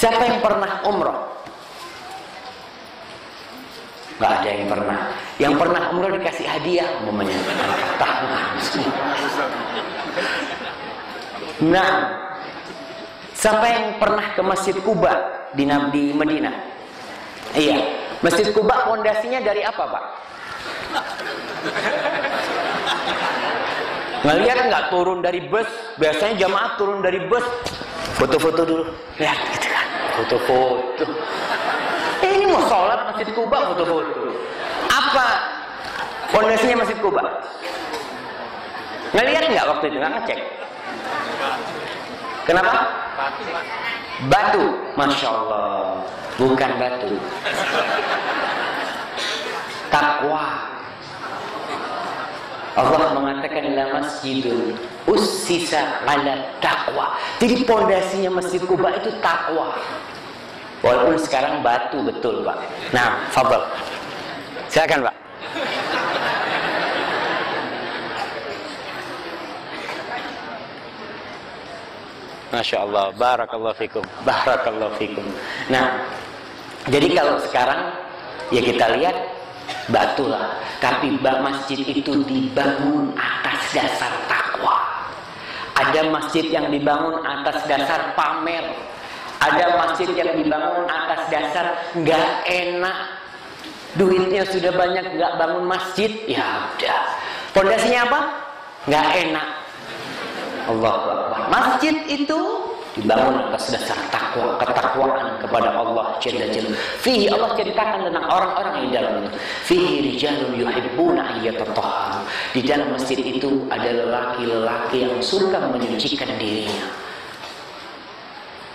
Siapa yang pernah umroh? Gak ada yang pernah. Yang pernah umroh dikasih hadiah, umpamanya tangan. Nah, siapa yang pernah ke Masjid Quba di Madinah? Iya, Masjid Quba fondasinya dari apa, Pak? Ngelihat nggak turun dari bus? Biasanya jamaah turun dari bus, foto-foto dulu, lihat gitu kan, foto-foto. Ini mau sholat Masjid Quba, foto-foto. Apa fondasinya Masjid Quba? Ngelihat nggak waktu itu? Nggak ngecek. Kenapa? Batu. Masya Allah. Bukan batu. Takwa. Allah mengatakan la masjidun ussisa ala taqwa. Jadi pondasinya Masjid Quba itu takwa. Walaupun sekarang batu betul, Pak. Nah, fadhal. Silakan, Pak. Masya Allah, barakallahu fikum, barakallahu fikum. Nah, jadi kalau sekarang ya kita lihat batu lah, tapi masjid itu dibangun atas dasar takwa. Ada masjid yang dibangun atas dasar pamer, ada masjid yang dibangun atas dasar nggak enak, duitnya sudah banyak nggak bangun masjid, ya udah. Pondasinya apa? Nggak enak. Allah Akbar. Masjid itu dibangun atas dasar takwa, ketakwaan kepada Allah Jalla Jalla. Fihi, Allah ceritakan tentang orang-orang yang di dalam itu. Fihi rijalun yuhibbuna ayyatatahharu. Di dalam masjid itu ada lelaki-lelaki yang suka menyucikan dirinya.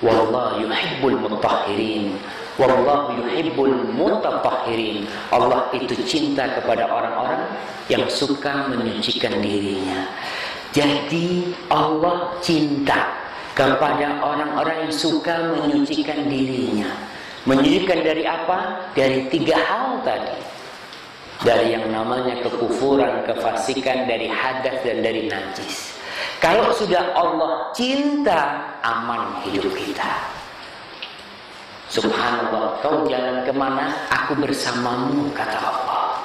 Wallahu yuhibbul mutahhirin. Wallahu yuhibbul mutatahhirin. Allah itu cinta kepada orang-orang yang suka menyucikan dirinya. Jadi Allah cinta kepada orang-orang yang suka menyucikan dirinya. Menyucikan dari apa? Dari 3 hal tadi. Dari yang namanya kekufuran, kefasikan, dari hadas dan dari najis. Kalau sudah Allah cinta, aman hidup kita. Subhanallah, kau jalan kemana? Aku bersamamu, kata Allah.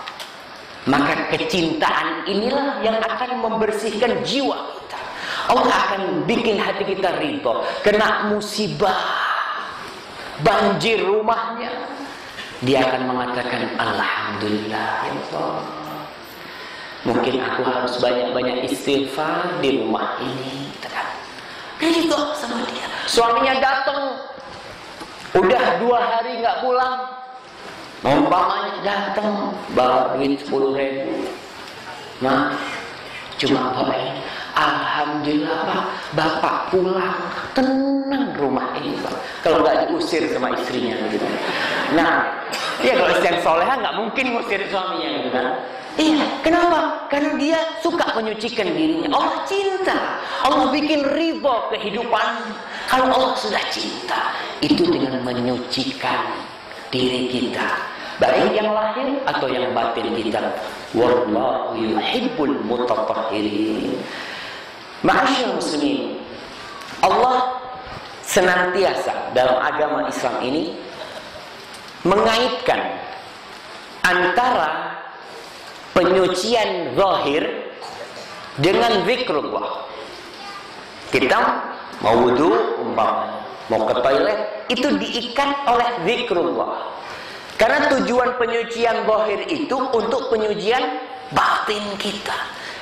Maka kecintaan inilah yang akan membersihkan jiwa kita. Allah akan bikin hati kita ridho. Kena musibah, banjir rumahnya, dia akan mengatakan Alhamdulillah ya Allah. Mungkin aku harus banyak-banyak istighfar di rumah ini. Ridho sama dia. Suaminya datang, udah 2 hari nggak pulang. Umpamanya datang bawa duit 10.000. Nah, cuma bapak ini, alhamdulillah Pak, bapak pulang, tenang rumah ini Pak. Kalau nggak diusir sama istrinya gitu. Nah, ya kalau istri yang soleha nggak mungkin ngusir suaminya gitu kan. Iya, kenapa? Karena dia suka menyucikan dirinya. Allah cinta, Allah bikin ridho kehidupan. Kalau Allah sudah cinta, itu dengan menyucikan diri kita, baik yang lahir atau yang batin kita. Wallahu yuhibbul mutatahhirin. Ma'asyiral muslimin, Allah senantiasa dalam agama Islam ini mengaitkan antara penyucian zahir dengan zikrullah. Kita mau wudu, umpamanya mau ke toilet, itu diikat oleh zikrullah. Karena tujuan penyucian zahir itu untuk penyucian batin kita.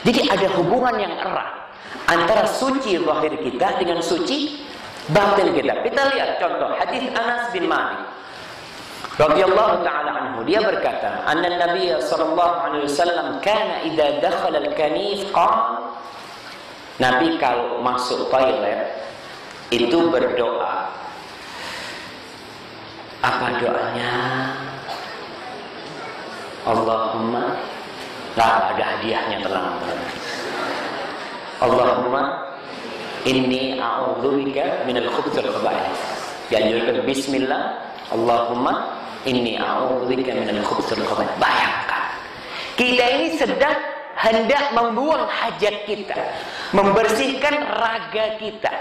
Jadi ada hubungan yang erat antara suci zahir kita dengan suci batin kita. Kita lihat contoh hadis Anas bin Malik radhiyallahu taala anhu, dia berkata, "Anna Nabiy sallallahu alaihi wasallam kana idza dakhala al-kanif qala." Nabi kalau masuk toilet itu berdoa. Apa doanya? Allahumma, lah ada hadiahnya, tenang. Allahumma inni a'udzubika minal khubuthil khaba'ith. Dianjurkan bismillah. Allahumma inni a'udzubika minal khubuthil khaba'ith. Bayangkan, kita ini sedang hendak membuang hajat kita, membersihkan raga kita,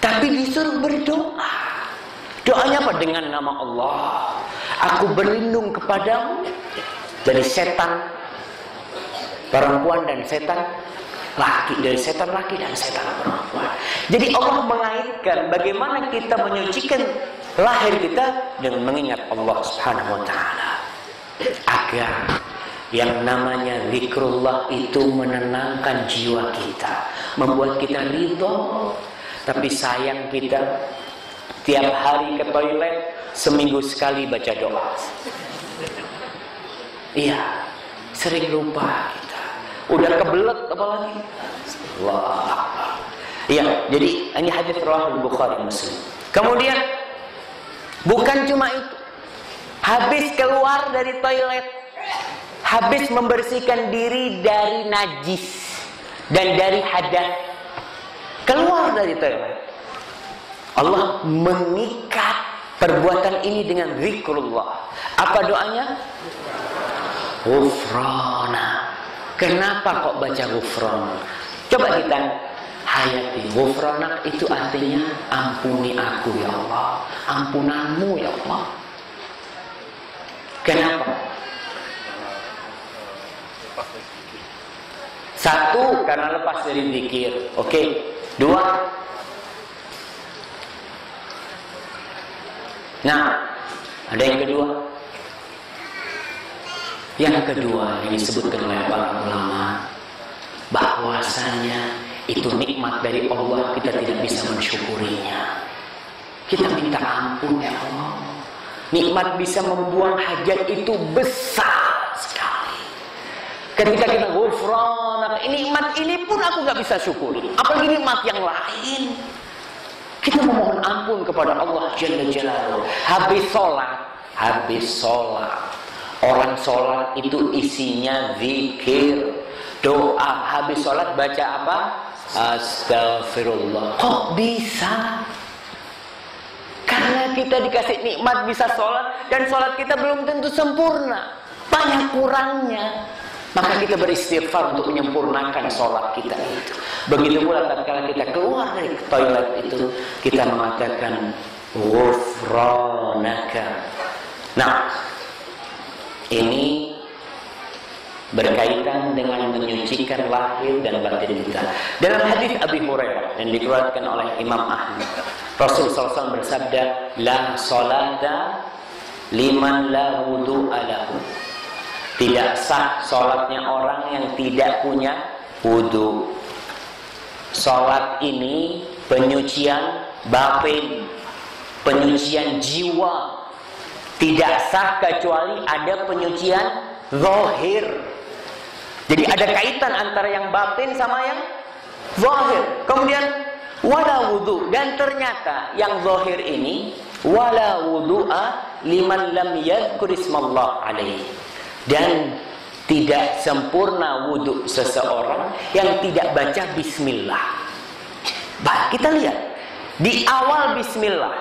tapi disuruh berdoa. Doa apa? Dengan nama Allah. Aku berlindung kepadamu dari setan perempuan dan setan laki, dari setan laki dan setan perempuan. Jadi Allah mengaitkan bagaimana kita menyucikan lahir kita dengan mengingat Allah Subhanahu wa taala. Agar yang namanya zikrullah itu menenangkan jiwa kita, membuat kita ridho. Tapi sayang kita tiap hari ke toilet, seminggu sekali baca doa. Iya, sering lupa kita. Udah kebelet apalagi. Wah. Iya, jadi ini hadis riwayat Bukhari Muslim. Kemudian bukan cuma itu. Habis keluar dari toilet, habis membersihkan diri dari najis dan dari hadas, keluar dari toilet, Allah mengikat perbuatan ini dengan zikrullah. Apa doanya? Ghufrana. Kenapa kok baca ghufrana? Coba kita hayati. Ghufrana itu artinya ampuni aku ya Allah, ampunanmu ya Allah. Kenapa? Satu, karena lepas dari zikir. Oke. Dua, nah, ada yang kedua. Yang kedua yang disebutkan oleh para ulama, bahwasanya itu nikmat dari Allah, kita tidak bisa mensyukurinya. Kita minta ampun ya Allah. Nikmat bisa membuang hajat itu besar sekali. Ketika kita ghufran, nikmat ini pun aku gak bisa syukuri, apalagi nikmat yang lain. Kita memohon ampun kepada Allah Jalla Jalaluhu. Habis sholat, orang sholat itu isinya zikir, doa. Habis sholat baca apa? Astagfirullah. Kok bisa? Karena kita dikasih nikmat bisa sholat, dan sholat kita belum tentu sempurna, banyak kurangnya. Maka kita beristighfar untuk menyempurnakan sholat kita itu. Begitu pula tatkala kita keluar dari toilet itu, kita mengatakan ghufranaka. Nah, ini berkaitan dengan menyucikan lahir dan batin kita. Dalam hadis Abi Hurairah yang diriwayatkan oleh Imam Ahmad, Rasul SAW bersabda, la salata liman la wudu'a lahu. Tidak sah salatnya orang yang tidak punya wudu. Salat ini penyucian batin, penyucian jiwa. Tidak sah kecuali ada penyucian zahir. Jadi ada kaitan antara yang batin sama yang zahir. Kemudian wala wudu, dan ternyata yang zahir ini wala wudu'a liman lam yadhkur ismallah alaihi. Dan tidak sempurna wudu seseorang yang tidak baca bismillah. Bah, kita lihat di awal bismillah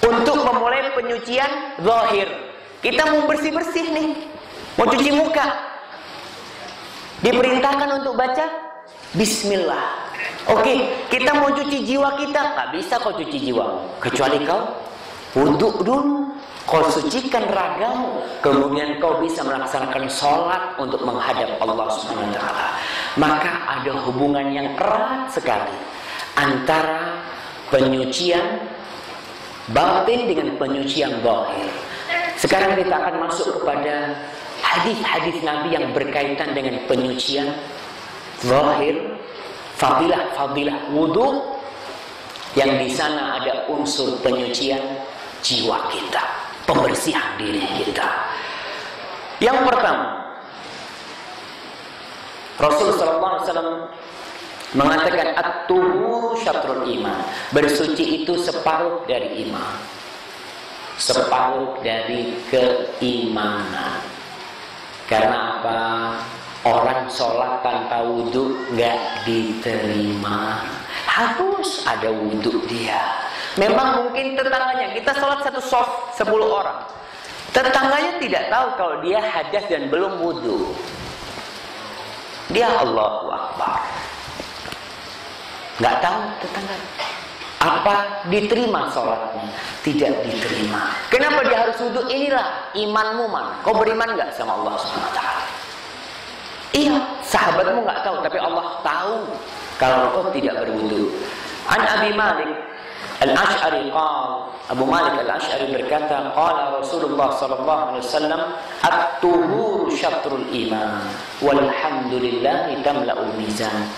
untuk memulai penyucian zahir. Kita mau bersih-bersih nih, mau cuci muka, diperintahkan untuk baca bismillah. Oke, kita mau cuci jiwa kita, nggak bisa kau cuci jiwa kecuali kau wudu dulu. Kau sucikan ragamu, kemudian kau bisa melaksanakan sholat untuk menghadap Allah Subhanahu wa taala. Maka ada hubungan yang erat sekali antara penyucian batin dengan penyucian zahir. Sekarang kita akan masuk kepada hadis-hadis Nabi yang berkaitan dengan penyucian zahir, fadilah-fadilah wudu, yang di sana ada unsur penyucian jiwa kita, pembersihan diri kita. Yang pertama, Rasulullah SAW mengatakan at-tuhuru syatrul iman. Bersuci itu separuh dari iman, separuh dari keimanan. Karena apa? Orang sholat tanpa wudhu nggak diterima. Harus ada wudhu dia. Memang mungkin tetangganya, kita sholat satu soft 10 orang, tetangganya tidak tahu kalau dia hadas dan belum wudhu. Dia Allahu Akbar, nggak tahu tetangga. Apa diterima sholatnya? Tidak diterima. Kenapa dia harus wudhu? Inilah imanmu man. Kau beriman nggak sama Allah Subhanahu Wa Taala? Iya, sahabatmu nggak tahu, tapi Allah tahu kalau kau tidak berwudhu. An Abi Malik Al-Ash'ari qala, Abu Malik Al-Ash'ari berkata, qala Rasulullah sallallahu alaihi wasallam, at-tuhuru syatrul iman, walhamdulillahi tamla'ul mizan.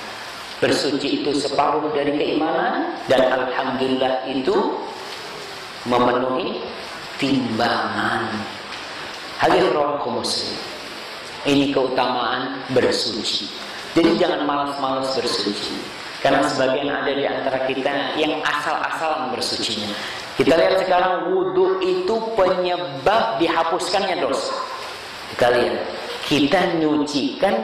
Bersuci itu separuh dari keimanan, dan alhamdulillah itu memenuhi timbangan. Hadis riwayat Muslim. Ini keutamaan bersuci. Jadi jangan malas-malas bersuci. Karena sebagian ada di antara kita yang asal-asalan bersucinya. Kita lihat sekarang wudhu itu penyebab dihapuskannya dosa. Kita lihat, kita nyucikan,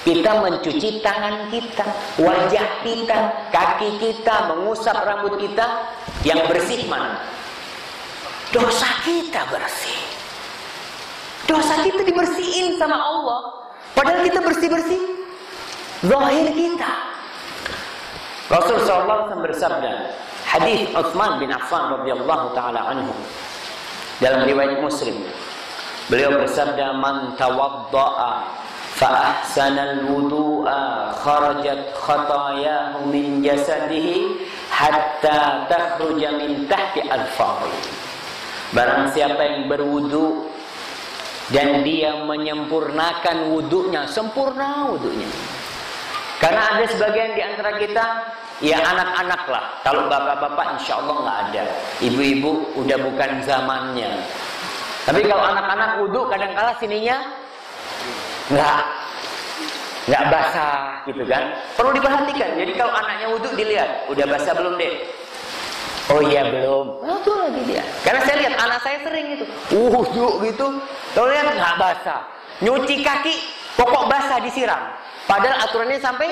kita mencuci tangan kita, wajah kita, kaki kita, mengusap rambut kita. Yang bersih mana? Dosa kita bersih. Dosa kita dibersihin sama Allah. Padahal kita bersih-bersih zahir kita. Rasulullah SAW bersabda, hadis Utsman bin Affan radhiyallahu taala anhu dalam riwayat Muslim, beliau bersabda, man tawadda'a fa ahsana al-wudu'a kharajat khatayahu min jasadihi hatta takhruja min tahti al-fadhi. Barang siapa yang berwudu dan dia menyempurnakan wudunya, sempurna wudunya. Karena ada sebagian di antara kita, ya anak-anak lah. Kalau bapak-bapak insya Allah nggak ada. Ibu-ibu udah bukan zamannya. Tapi kalau anak-anak wudu kadang-kala sininya nggak basah gitu kan. Perlu diperhatikan. Jadi kalau anaknya wudu dilihat, udah basah belum deh? Oh iya belum. Nah, tuh lagi dia. Karena saya lihat anak saya sering itu wudu gitu. Kalau lihat nggak basah. Nyuci kaki, pokok basah disiram. Padahal aturannya sampai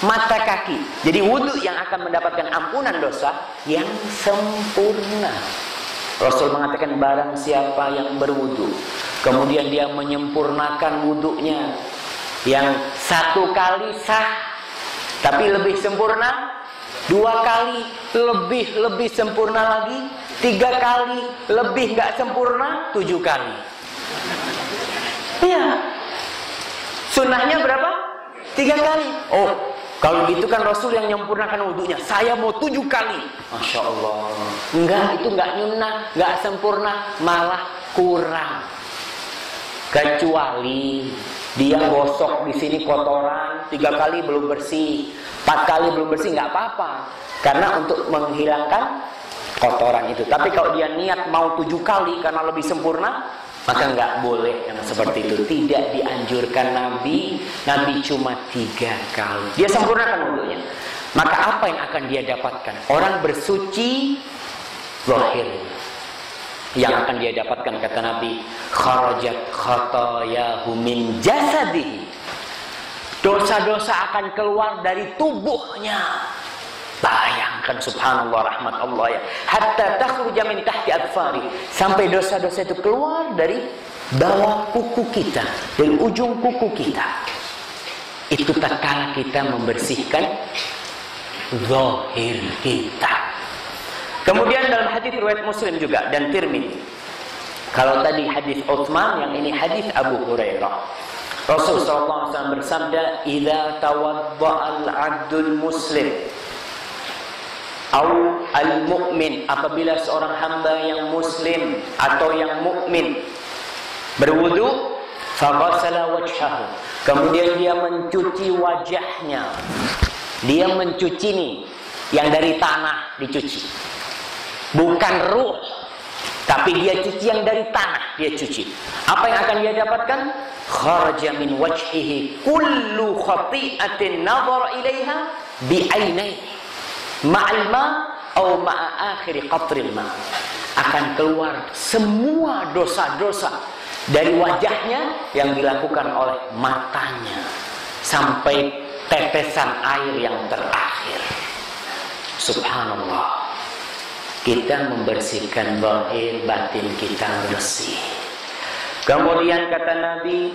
mata kaki. Jadi wudhu yang akan mendapatkan ampunan dosa yang sempurna. Rasul mengatakan barang siapa yang berwudhu, kemudian dia menyempurnakan wudhunya, yang satu kali sah, tapi lebih sempurna, dua kali lebih sempurna lagi, tiga kali lebih nggak sempurna, 7 kali. Iya. Sunnahnya berapa? 3 kali. Oh, kalau gitu kan Rasul yang menyempurnakan wudhunya. Saya mau 7 kali. Masya Allah. Enggak, itu enggak nyunnah, enggak sempurna, malah kurang. Kecuali dia gosok di sini kotoran 3 kali belum bersih, 4 kali belum bersih, enggak apa-apa. Karena untuk menghilangkan kotoran itu. Tapi kalau dia niat mau 7 kali karena lebih sempurna, maka nggak boleh yang seperti itu. Tidak dianjurkan Nabi. Nabi cuma 3 kali. Dia sempurnakan wudhunya. Maka apa yang akan dia dapatkan? Orang bersuci zahir. Yang akan dia dapatkan, kata Nabi, kharajat khatayahu min jasadihi. Dosa-dosa akan keluar dari tubuhnya. Bayangkan subhanallah rahmat Allah ya. Hatta takhruja min tahti adfari. Sampai dosa-dosa itu keluar dari bawah kuku kita, dari ujung kuku kita. Itu tatkala kita membersihkan zahir kita. Kemudian dalam hadis riwayat Muslim juga dan Tirmidzi. Kalau tadi hadis Utsman, yang ini hadis Abu Hurairah. Rasulullah SAW bersabda, "Idza tawadda'a al-'abdul muslim al-mu'min," apabila seorang hamba yang muslim atau yang mukmin berwudu, faghasala wajhahu, kemudian dia mencuci wajahnya. Dia mencuci nih yang dari tanah dicuci. Bukan ruh, tapi dia cuci yang dari tanah, dia cuci. Apa yang akan dia dapatkan? Kharaja min wajhihi kullu khati'atin nadhara ilaiha bi'ainaihi ma'al ma' atau ma'a akhiri qatril ma'. Akan keluar semua dosa-dosa dari wajahnya yang dilakukan oleh matanya sampai tetesan air yang terakhir. Subhanallah. Kita membersihkan zahir, batin kita bersih. Kemudian kata Nabi,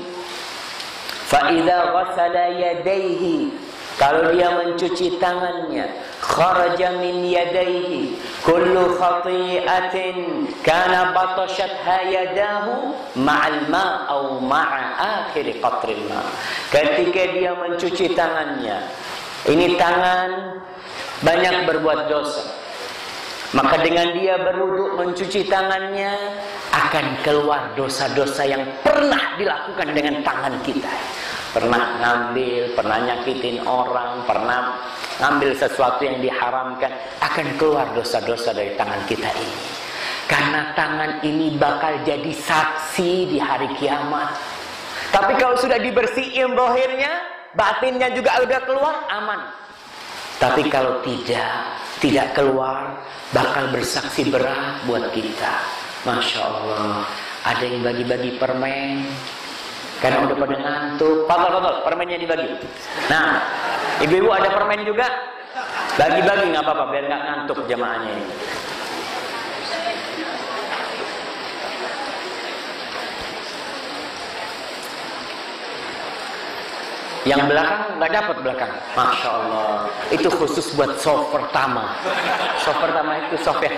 fa idza ghasala yadayhi, kalau dia mencuci tangannya, kharaja min yadayhi kullu khati'atin kana batashatha yadahu ma'al ma' aw ma'a akhir qatril ma. Ketika dia mencuci tangannya, ini tangan banyak berbuat dosa, maka dengan dia berwudu mencuci tangannya akan keluar dosa-dosa yang pernah dilakukan dengan tangan kita. Pernah ngambil, pernah nyakitin orang, pernah ngambil sesuatu yang diharamkan, akan keluar dosa-dosa dari tangan kita ini. Karena tangan ini bakal jadi saksi di hari kiamat. Tapi kalau sudah dibersihin zahirnya, batinnya juga udah keluar, aman. Tapi kalau tidak keluar, bakal bersaksi berat buat kita. Masya Allah, ada yang bagi-bagi permen karena udah pada ngantuk. Padahal permennya dibagi. Nah, ibu-ibu ada permen juga, bagi-bagi nggak apa-apa biar nggak ngantuk jamaahnya ini. Yang belakang nggak dapat belakang. Masya Allah, itu khusus buat soft pertama. Soft pertama itu soft ya.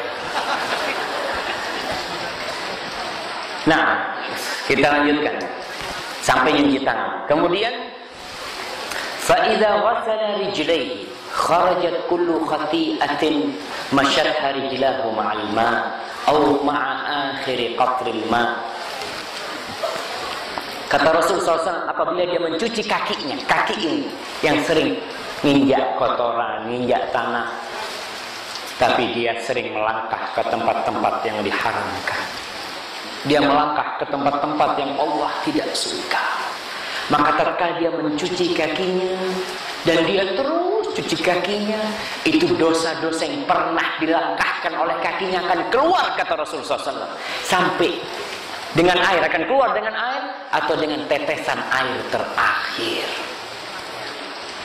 Nah, kita lanjutkan sampai nyuci tangan. Kemudian فَإِذَا غَسَلَ رِجْلَيْهِ خَرَجَتْ كُلُّ خَطِيئَةٍ مَشَتْهَا رِجْلَهُ مَعَ الْمَاءِ أَوْ مَعَ آخِرِ قَطْرِ الْمَاءِ. Kata Rasul SAW, apabila dia mencuci kakinya, kaki ini yang sering nginjak kotoran, nginjak tanah, tapi dia sering melangkah ke tempat-tempat yang diharamkan. Dia melangkah ke tempat-tempat yang Allah tidak suka. Maka tatkala dia mencuci kakinya dan dia terus cuci kakinya, itu dosa-dosa yang pernah dilangkahkan oleh kakinya akan keluar, kata Rasul SAW. Sampai dengan air, akan keluar dengan air atau dengan tetesan air terakhir.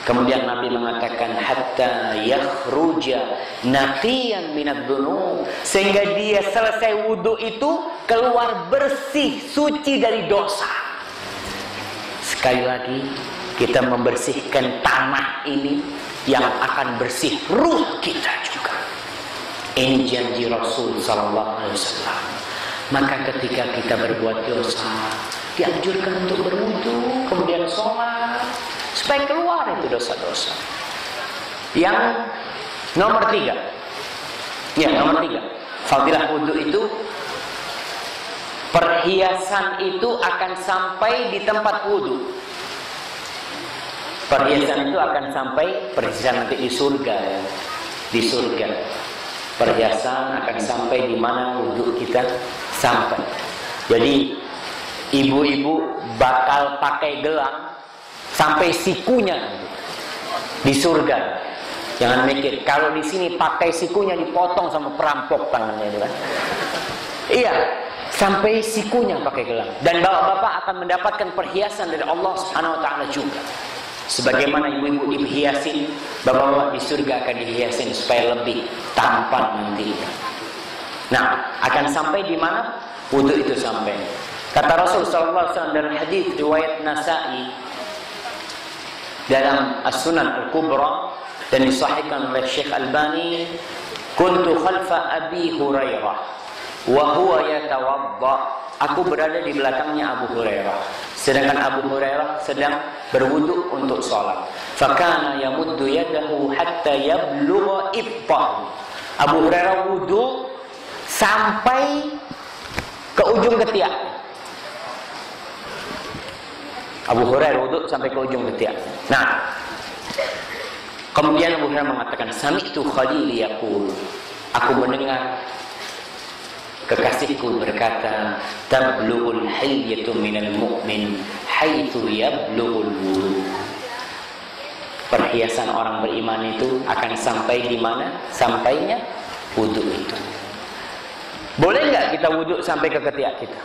Kemudian Nabi mengatakan hatta yakhruja naqiyan minad dzunub, sehingga dia selesai wudu itu keluar bersih, suci dari dosa. Sekali lagi kita membersihkan tanah ini yang akan bersih ruh kita juga. Ini janji Rasul sallallahu alaihi wasallam. Maka ketika kita berbuat dosa, dianjurkan untuk berwudu, kemudian sholat, supaya keluar itu dosa-dosa. Yang nomor 3, ya nomor 3, fadilah wudu itu, perhiasan itu akan sampai di tempat wudu. Perhiasan itu akan sampai, perhiasan nanti di surga ya. Di surga perhiasan akan sampai di mana wudu kita sampai. Jadi ibu-ibu bakal pakai gelang sampai sikunya di surga. Jangan mikir kalau di sini pakai sikunya dipotong sama perampok tangannya itu kan. Iya, sampai sikunya pakai gelang. Dan bapak-bapak akan mendapatkan perhiasan dari Allah Subhanahu wa taala juga. Sebagaimana ibu-ibu dihiasin, bapak-bapak di surga akan dihiasin supaya lebih tampan nantinya. Nah, akan sampai di mana wudu itu sampai. Kata Rasul sallallahu alaihi wasallam dalam hadis riwayat Nasa'i dalam As-Sunan Al-Kubra dan disahihkan oleh Syekh Albani, kuntu khalfa Abi Hurairah wa huwa yatawadda. Aku berada di belakangnya Abu Hurairah, sedangkan Abu Hurairah sedang berwudu untuk sholat. Fakana yamuddu yadahu hatta yablugha ibtahu. Abu Hurairah wudu sampai ke ujung ketiak. Abu Hurairah wudu sampai ke ujung ketiak. Nah, kemudian Abu Hurairah mengatakan, sami'tu Khalili yaqul, aku mendengar kekasihku berkata, tablughul hilyatu minal mu'min haitsu yablughul wudu. Perhiasan orang beriman itu akan sampai di mana? Sampainya wudu itu. Boleh nggak kita wudu sampai ke ketiak kita?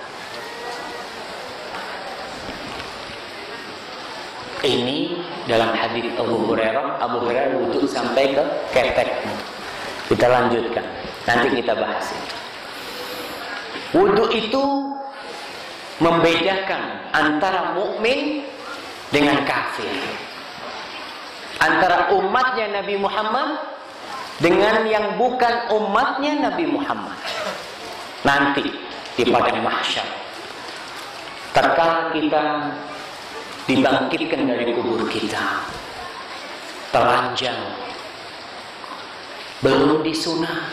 Ini dalam hadis Abu Hurairah wudu sampai ke ketek. Kita lanjutkan, nanti kita bahas itu. Wudu itu membedakan antara mukmin dengan kafir, antara umatnya Nabi Muhammad dengan yang bukan umatnya Nabi Muhammad. Nanti di padang mahsyar, tatkala kita dibangkitkan dari kubur kita, telanjang, belum disunah,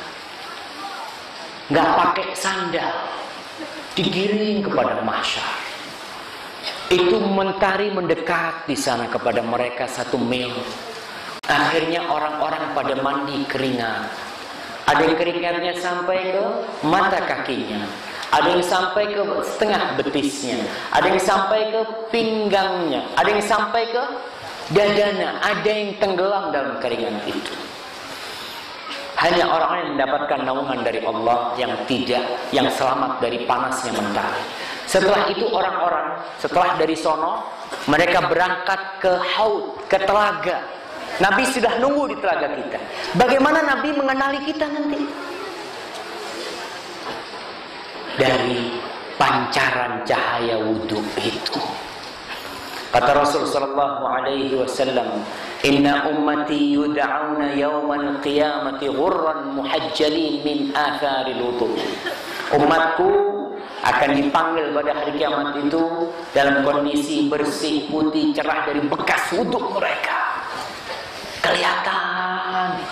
nggak pakai sandal, digiring ke padang mahsyar. Itu mentari mendekat di sana kepada mereka 1 mil. Akhirnya orang-orang pada mandi keringat. Ada yang keringatnya sampai ke mata kakinya, ada yang sampai ke setengah betisnya, ada yang sampai ke pinggangnya, ada yang sampai ke dadanya, ada yang tenggelam dalam keringat itu. Hanya orang-orang yang mendapatkan naungan dari Allah yang selamat dari panasnya mentari. Setelah itu orang-orang, setelah dari sono, mereka berangkat ke haud, ke telaga. Nabi sudah nunggu di telaga kita. Bagaimana Nabi mengenali kita nanti? Dari pancaran cahaya wudhu itu. Kata Rasul sallallahu alaihi wasallam, "Inna ummati yud'auna yawmal qiyamati ghurran muhajjalin min atharil wudu." Umatku akan dipanggil pada hari kiamat itu dalam kondisi bersih, putih, cerah dari bekas wudhu mereka. Kelihatan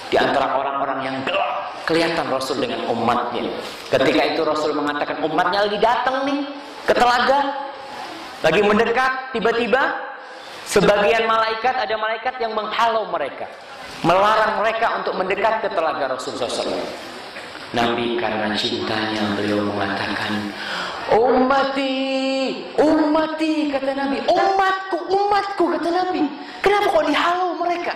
di antara orang-orang yang gelap, kelihatan Rasul dengan umatnya. Ketika itu Rasul mengatakan, umatnya lagi datang nih ke telaga, lagi mendekat. Tiba-tiba sebagian malaikat, ada malaikat yang menghalau mereka, melarang mereka untuk mendekat ke telaga Rasul SAW. Nabi karena cintanya beliau mengatakan, ummati, ummati, kata Nabi, umatku, umatku, kata Nabi. Kenapa kok dihalau mereka?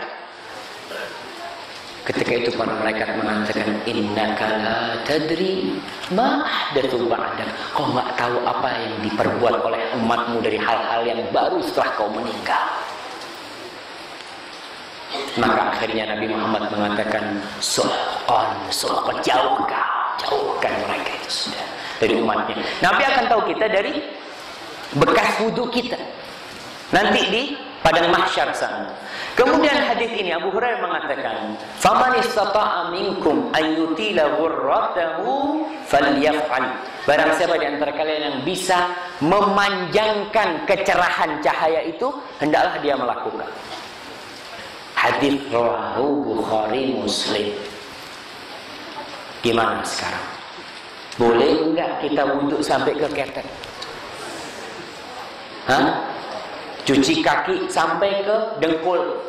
Ketika itu para malaikat mengatakan, innaka la tadri ma ahdatsu ba'dak. Kau nggak tahu apa yang diperbuat oleh umatmu dari hal-hal yang baru setelah kau meninggal. Maka akhirnya Nabi Muhammad mengatakan, sohon, jauhkan mereka itu sudah dari umatnya. Nabi akan tahu kita dari bekas wudhu kita nanti di padang mahsyar sana. Kemudian hadis ini Abu Hurairah mengatakan, "Faman istata'a minkum an yutila ghurratahu falyaf'al." Barang siapa di antara kalian yang bisa memanjangkan kecerahan cahaya itu, hendaklah dia melakukan. Hadis rawahu Bukhari Muslim. Gimana sekarang? Boleh enggak kita wudhu sampai ke ketek? Hah? Cuci kaki sampai ke dengkul.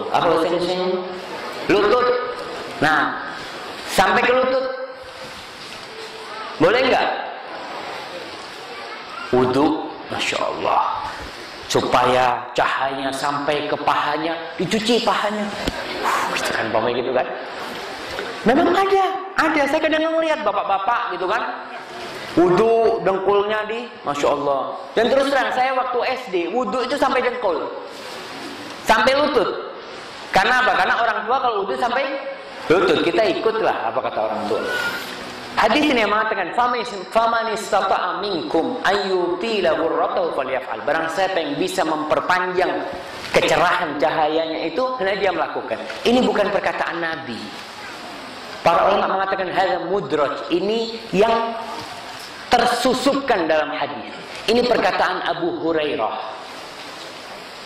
Apa bahasa Indonesia? Lutut. Nah, sampai ke lutut. Boleh enggak? Wudhu, Masya Allah, supaya cahayanya sampai ke pahanya, dicuci pahanya. Itu kan pamai gitu kan? Memang ada. Saya kadang melihat bapak-bapak gitu kan, wudhu dengkulnya di, Masya Allah. Dan terus terang, saya waktu SD wudhu itu sampai dengkul, sampai lutut. Karena apa? Karena orang tua kalau wudhu sampai lutut, kita ikutlah apa kata orang tua. Hadis ini yang mengatakan, faman istata'a minkum ayyutila ghurratahu falyaf'al. Barang siapa yang bisa memperpanjang kecerahan cahayanya itu, hendaknya dia melakukan. Ini bukan perkataan Nabi. Para ulama mengatakan hadza mudraj, ini yang tersusupkan dalam hadis. Ini perkataan Abu Hurairah.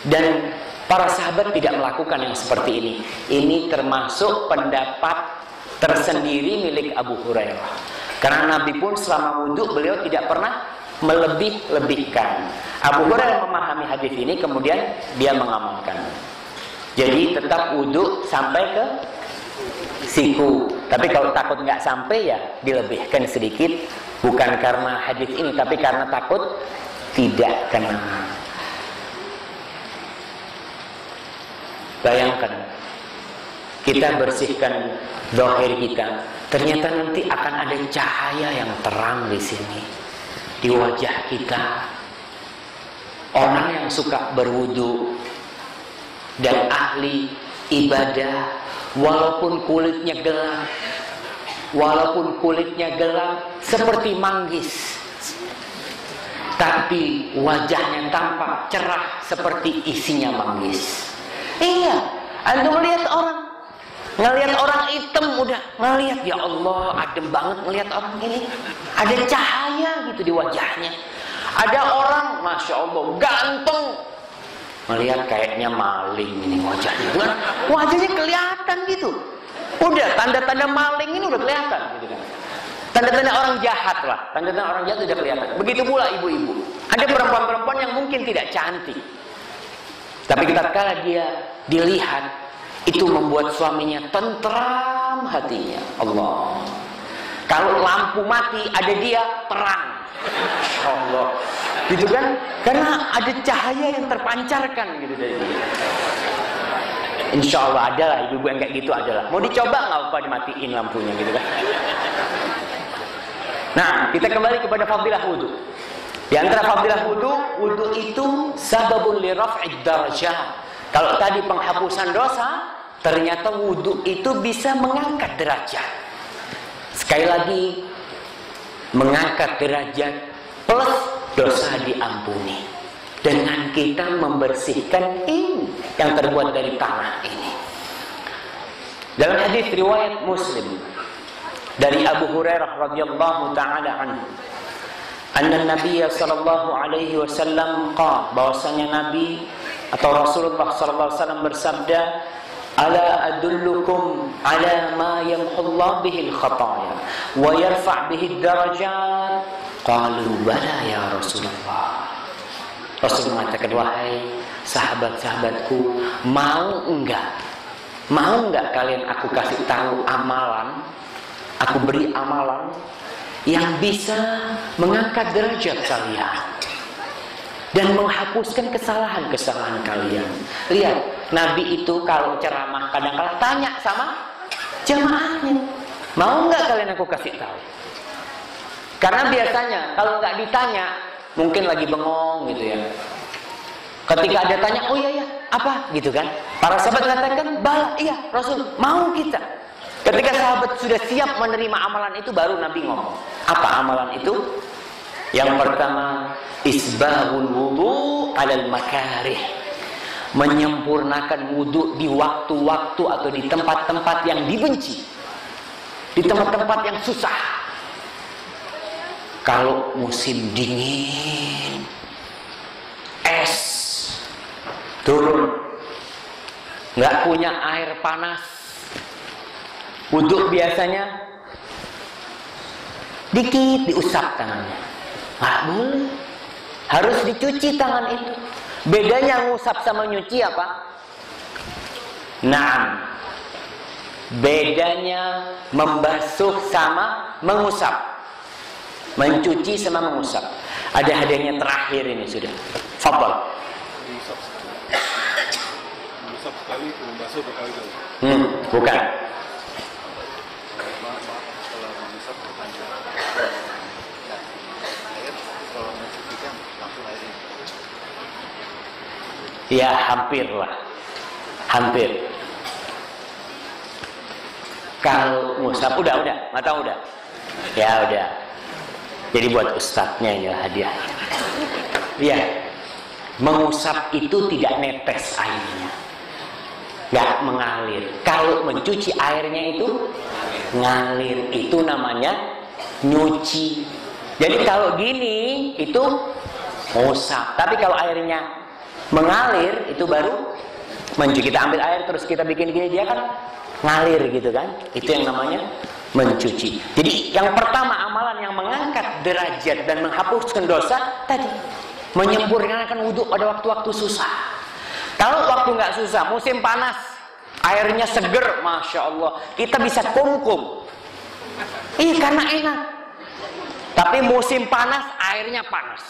Dan para sahabat tidak melakukan yang seperti ini. Ini termasuk pendapat tersendiri milik Abu Hurairah. Karena Nabi pun selama wudhu beliau tidak pernah melebih-lebihkan. Abu Hurairah memahami hadis ini, kemudian dia mengamalkan. Jadi tetap wudhu sampai ke siku. Tapi kalau takut nggak sampai, ya dilebihkan sedikit. Bukan karena hadis ini, tapi karena takut tidak kena. Bayangkan, kita bersihkan zahir kita, ternyata nanti akan ada cahaya yang terang di sini, di wajah kita. Orang yang suka berwudu dan ahli ibadah, walaupun kulitnya gelap seperti manggis, tapi wajahnya tampak cerah seperti isinya manggis. Iya, Anda melihat orang Ngelihat orang hitam udah ngelihat, ya Allah, adem banget ngelihat orang ini. Ada cahaya gitu di wajahnya. Ada orang, masya Allah, ganteng. Ngelihat kayaknya maling ini wajahnya. Kan? Wajahnya kelihatan gitu. Udah tanda-tanda maling ini udah kelihatan gitu kan. Tanda-tanda orang jahat lah. Tanda-tanda orang jahat udah kelihatan. Begitu pula ibu-ibu. Ada perempuan-perempuan yang mungkin tidak cantik. Tapi tatkala dia dilihat, itu membuat suaminya tentram hatinya. Allah. Kalau lampu mati, ada dia terang. Allah. Gitu kan? Karena ada cahaya yang terpancarkan gitu dari dia. Insya Allah ada lah ibu-ibu yang kayak gitu, adalah. Mau dicoba nggak apa dimatiin lampunya gitu kan? Nah, kita kembali kepada fadilah wudu. Di antara fadilah wudu, wudu itu sababun li raf'id darajat. Kalau tadi penghapusan dosa, ternyata wudu itu bisa mengangkat derajat. Sekali lagi, mengangkat derajat plus dosa diampuni dengan kita membersihkan ini yang terbuat dari tanah ini. Dalam hadis riwayat Muslim dari Abu Hurairah radhiyallahu taala anhu, anna Nabi sallallahu alaihi wasallam qala, bahwasanya Nabi atau Rasulullah sallallahu alaihi wasallam bersabda, ala adullukum ala ma yamhullahu bihi al-khataya wa yarfa' bihi ad-darajat. Qalu bala ya Rasulullah. Rasul mengatakan, wahai sahabat-sahabatku, mau enggak kalian aku kasih tahu amalan, aku beri amalan yang bisa mengangkat derajat kalian dan menghapuskan kesalahan-kesalahan kalian. Lihat, Nabi itu kalau ceramah kadang-kadang tanya sama jamaahnya, mau enggak kalian aku kasih tahu? Karena biasanya kalau nggak ditanya, mungkin lagi bengong gitu ya. Ketika ada tanya, oh iya apa gitu kan? Para sahabat mengatakan, bala, iya Rasul, mau kita. Ketika sahabat sudah siap menerima amalan itu, baru Nabi ngomong. Apa amalan itu? Yang pertama, isbahul wudu alal makarih. Menyempurnakan wudu di waktu-waktu atau di tempat-tempat yang dibenci, di tempat-tempat yang susah. Kalau musim dingin, es turun, nggak punya air panas, wudu biasanya dikit diusap tangannya, nggak boleh, harus dicuci tangan itu. Bedanya ngusap sama nyuci apa? Nah, bedanya membasuh sama mengusap. Mencuci sama mengusap. Ada hadiahnya terakhir ini sudah. Fadhal. Mengusap sekali, membasuh berkali-kali. Bukan. Kalau mengusap berpanjang. Air kalau mencuci kan langsung airnya. Ya, hampir lah. Hampir. Kalau ngusap udah, mata udah. Ya udah. Jadi buat ustadznya ya hadiah. Iya, mengusap itu tidak netes airnya, nggak mengalir. Kalau mencuci airnya itu ngalir, itu namanya nyuci. Jadi kalau gini itu ngusap. Tapi kalau airnya mengalir itu baru mencuci. Kita ambil air terus kita bikin gini, dia kan ngalir gitu kan. Itu yang namanya mencuci. Jadi yang pertama amalan yang mengangkat derajat dan menghapuskan dosa tadi, menyempurnakan wudhu pada waktu-waktu susah. Kalau waktu nggak susah, musim panas, airnya seger, masya Allah, kita bisa kumkum. Karena enak. Tapi musim panas, airnya panas.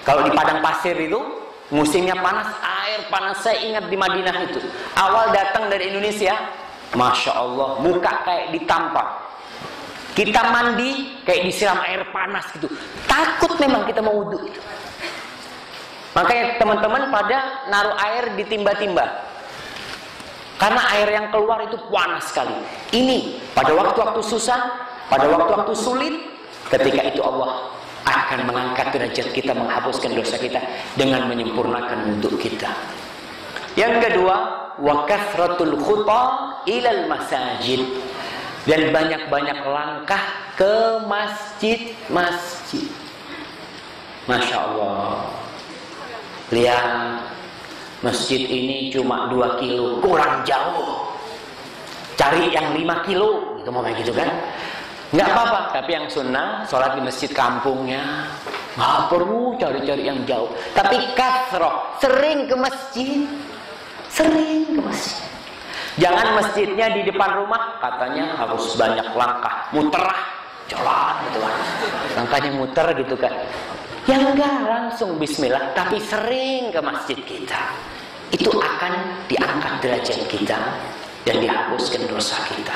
Kalau di padang pasir itu musimnya panas, air panas. Saya ingat di Madinah itu, awal datang dari Indonesia, masya Allah, muka kayak ditampar. Kita mandi kayak disiram air panas gitu. Takut memang kita mau wudhu itu. Makanya teman-teman pada naruh air di timba-timba. Karena air yang keluar itu panas sekali. Ini pada waktu-waktu susah, pada waktu-waktu sulit, ketika itu Allah akan mengangkat derajat kita, menghapuskan dosa kita dengan menyempurnakan wudhu kita. Yang kedua, wa kathratul khuta ilal masajid, dan banyak-banyak langkah ke masjid-masjid. Masya Allah. Lihat, masjid ini cuma 2 kilo, kurang jauh. Cari yang 5 kilo, gitu mau kayak gitu kan? Nggak apa-apa, tapi yang sunnah sholat di masjid kampungnya, nggak perlu cari-cari yang jauh. Tapi kasroh, sering ke masjid, sering ke masjid. Jangan masjidnya di depan rumah, katanya harus banyak langkah, muter jalan gitu kan, langkahnya muter gitu kan. Yang enggak, langsung bismillah, tapi sering ke masjid kita, itu akan diangkat derajat kita dan dihapuskan dosa kita.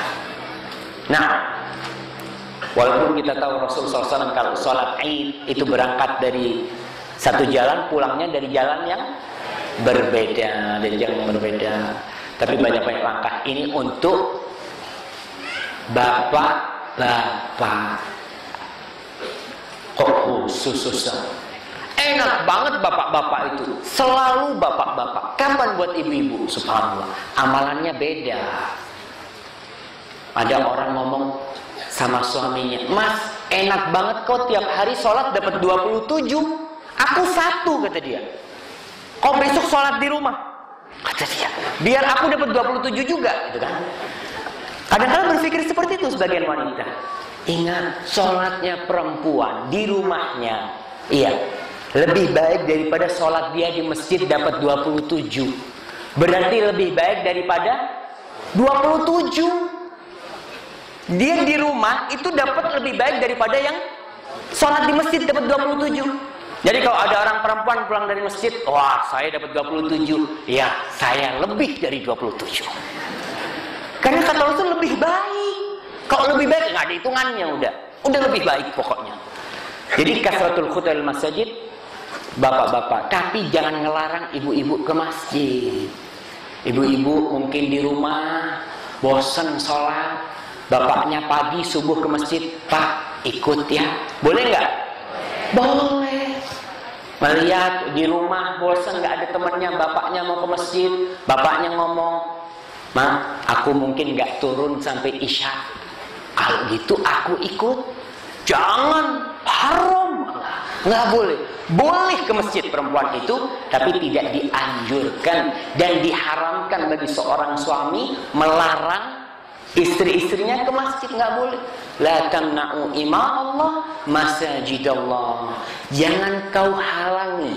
Nah, walaupun kita tahu Rasulullah SAW kalau sholat Id itu berangkat dari satu jalan, pulangnya dari jalan yang berbeda, tapi banyak-banyak langkah. Ini untuk bapak-bapak. Kok khusus? Enak banget bapak-bapak itu, selalu bapak-bapak. Kapan buat ibu-ibu? Subhanallah, amalannya beda. Ada orang ngomong sama suaminya, "Mas, enak banget kok tiap hari sholat dapat 27. Aku 1," kata dia. "Kok besok sholat di rumah?" kata dia. "Biar aku dapat 27 juga," gitu kan. Kadang-kadang berpikir seperti itu sebagian wanita. Ingat, sholatnya perempuan di rumahnya, iya, lebih baik daripada sholat dia di masjid dapat 27. Berarti lebih baik daripada 27. Dia di rumah itu dapat lebih baik daripada yang sholat di masjid dapat 27. Jadi kalau ada orang perempuan pulang dari masjid, wah saya dapat 27, ya saya lebih dari 27. Karena kata Rasul lebih baik. Kalau lebih baik nggak ada hitungannya, udah lebih baik pokoknya. Jadi kasratul khutal masjid, bapak-bapak, tapi jangan ngelarang ibu-ibu ke masjid. Ibu-ibu mungkin di rumah bosen sholat, bapaknya pagi subuh ke masjid, "Pak, ikut ya." Boleh nggak? Boleh. Melihat di rumah bosan nggak ada temannya, bapaknya mau ke masjid, bapaknya ngomong, "Ma, aku mungkin nggak turun sampai isya. Kalau gitu aku ikut." Jangan, haram, nggak boleh. Boleh ke masjid perempuan itu, tapi tidak dianjurkan dan diharamkan bagi seorang suami melarang istri-istrinya ke masjid, nggak boleh. La tamna'u ima Allah masajidallah. Jangan kau halangi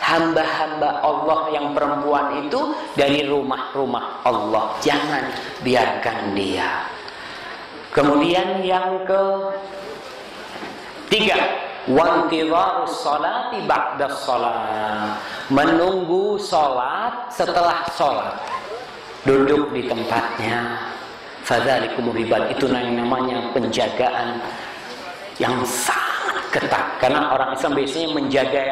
hamba-hamba Allah yang perempuan itu dari rumah-rumah Allah. Jangan biarkan dia. Kemudian yang ketiga, wantidharus sholati ba'da sholat. Menunggu sholat setelah sholat. Duduk di tempatnya. Fadzalikumur ribat, itu namanya penjagaan yang sangat ketat. Karena orang Islam biasanya menjaga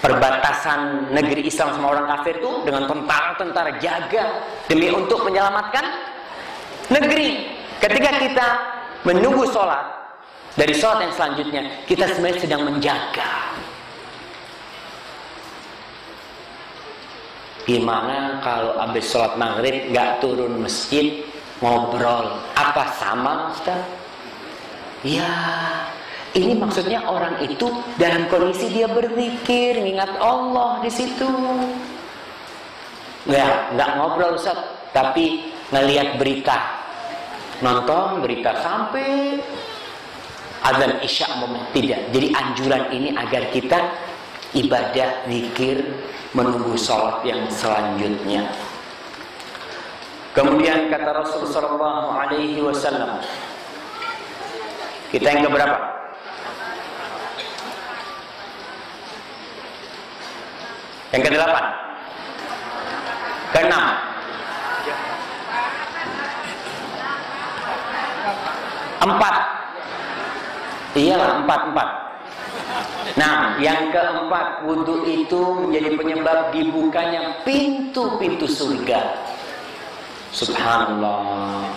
perbatasan negeri Islam sama orang kafir itu dengan tentara-tentara jaga demi untuk menyelamatkan negeri. Ketika kita menunggu sholat, dari sholat yang selanjutnya kita sebenarnya sedang menjaga. Gimana kalau habis sholat maghrib nggak turun masjid ngobrol? Apa sama, Ustaz? Ya, ini maksudnya orang itu dalam kondisi dia berzikir, ingat Allah di situ. Nggak ngobrol, Ustaz, tapi ngelihat berita, nonton berita sampai azan isya tidak. Jadi anjuran ini agar kita ibadah zikir menunggu sholat yang selanjutnya. Kemudian kata Rasulullah SAW, kita yang keberapa? Yang ke-8, ke-6, empat. Iyalah, empat. Nah, yang keempat, wudhu itu menjadi penyebab dibukanya pintu-pintu surga. Subhanallah.